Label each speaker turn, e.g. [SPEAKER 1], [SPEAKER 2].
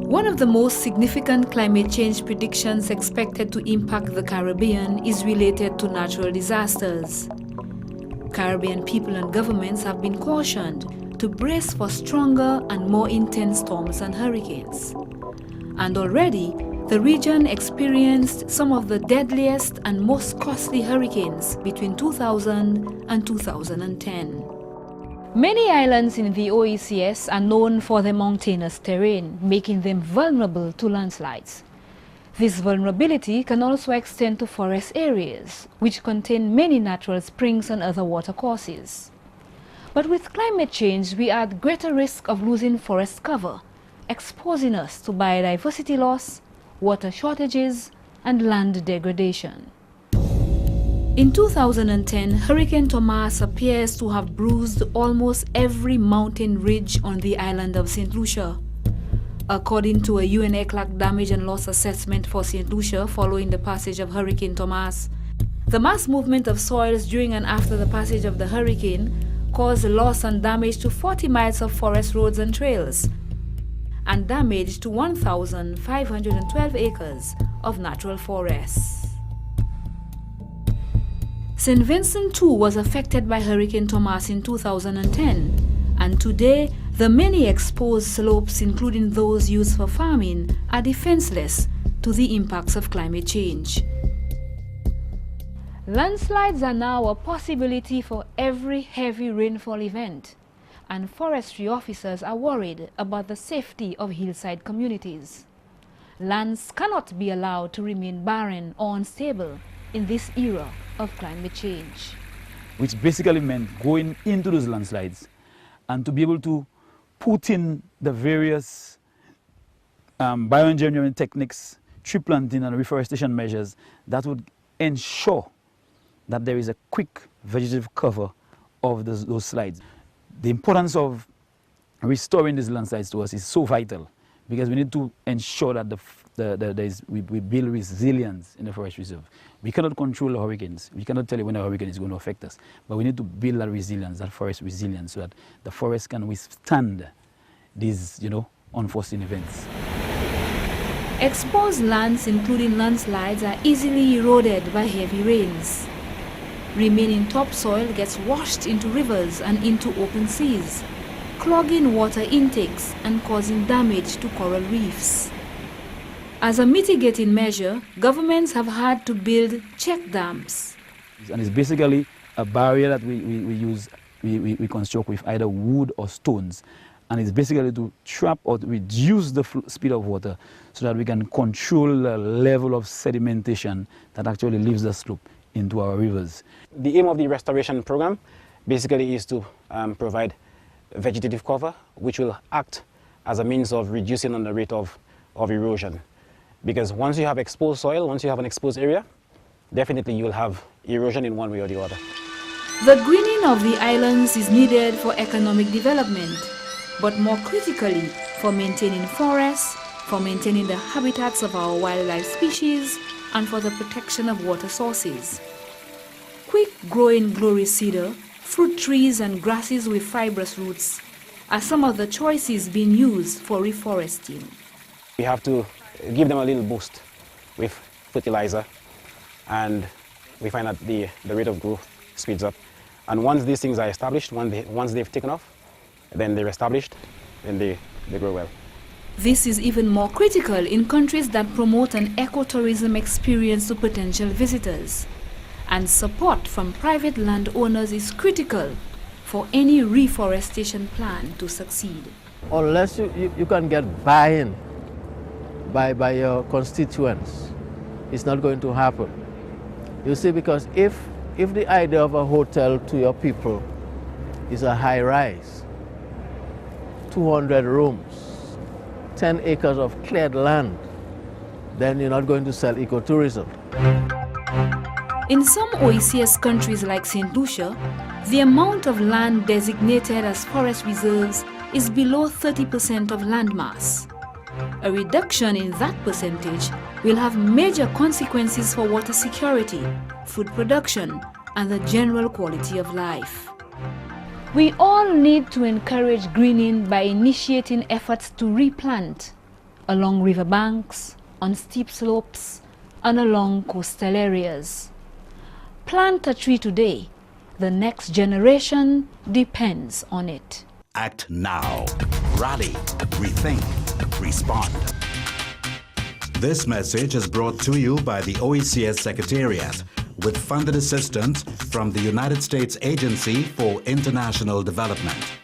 [SPEAKER 1] One of the most significant climate change predictions expected to impact the Caribbean is related to natural disasters. Caribbean people and governments have been cautioned to brace for stronger and more intense storms and hurricanes. And already, the region experienced some of the deadliest and most costly hurricanes between 2000 and 2010. Many islands in the OECS are known for their mountainous terrain, making them vulnerable to landslides. This vulnerability can also extend to forest areas, which contain many natural springs and other watercourses. But with climate change, we are at greater risk of losing forest cover, exposing us to biodiversity loss, water shortages, and land degradation. In 2010, Hurricane Thomas appears to have bruised almost every mountain ridge on the island of St. Lucia. According to a RRACC damage and loss assessment for St. Lucia following the passage of Hurricane Thomas, the mass movement of soils during and after the passage of the hurricane caused loss and damage to 40 miles of forest roads and trails, and damage to 1,512 acres of natural forests. St. Vincent too was affected by Hurricane Thomas in 2010, and today the many exposed slopes, including those used for farming, are defenseless to the impacts of climate change. Landslides are now a possibility for every heavy rainfall event, and forestry officers are worried about the safety of hillside communities. Lands cannot be allowed to remain barren or unstable in this era of climate change.
[SPEAKER 2] Which basically meant going into those landslides and to be able to put in the various bioengineering techniques, tree planting and reforestation measures that would ensure that there is a quick vegetative cover of those slides. The importance of restoring these landslides to us is so vital because we need to ensure that we build resilience in the forest reserve. We cannot control hurricanes. We cannot tell you when a hurricane is going to affect us. But we need to build that resilience, that forest resilience, so that the forest can withstand these, unforeseen events.
[SPEAKER 1] Exposed lands, including landslides, are easily eroded by heavy rains. Remaining topsoil gets washed into rivers and into open seas, clogging water intakes and causing damage to coral reefs. As a mitigating measure, governments have had to build check dams.
[SPEAKER 2] And it's basically a barrier that we construct with either wood or stones. And it's basically to trap or to reduce the speed of water so that we can control the level of sedimentation that actually leaves the slope into our rivers.
[SPEAKER 3] The aim of the restoration program basically is to provide vegetative cover, which will act as a means of reducing the rate of erosion. Because once you have exposed soil, once you have an exposed area, definitely you will have erosion in one way or the other.
[SPEAKER 1] The greening of the islands is needed for economic development, but more critically for maintaining forests, for maintaining the habitats of our wildlife species, and for the protection of water sources. Quick-growing glory cedar, fruit trees and grasses with fibrous roots are some of the choices being used for reforesting.
[SPEAKER 3] We have to give them a little boost with fertilizer, and we find that the rate of growth speeds up. And once these things are established, once they've taken off, then they're established, then they grow well.
[SPEAKER 1] This is even more critical in countries that promote an ecotourism experience to potential visitors. And support from private landowners is critical for any reforestation plan to succeed.
[SPEAKER 4] Unless you can get buy-in by your constituents, it's not going to happen. You see, because if the idea of a hotel to your people is a high rise, 200 rooms, 10 acres of cleared land, then you're not going to sell ecotourism.
[SPEAKER 1] In some OECS countries like St. Lucia, the amount of land designated as forest reserves is below 30% of landmass. A reduction in that percentage will have major consequences for water security, food production, and the general quality of life. We all need to encourage greening by initiating efforts to replant along riverbanks, on steep slopes, and along coastal areas. Plant a tree today. The next generation depends on it.
[SPEAKER 5] Act now. Rally. Rethink. Respond. This message is brought to you by the OECS Secretariat with funded assistance from the United States Agency for International Development.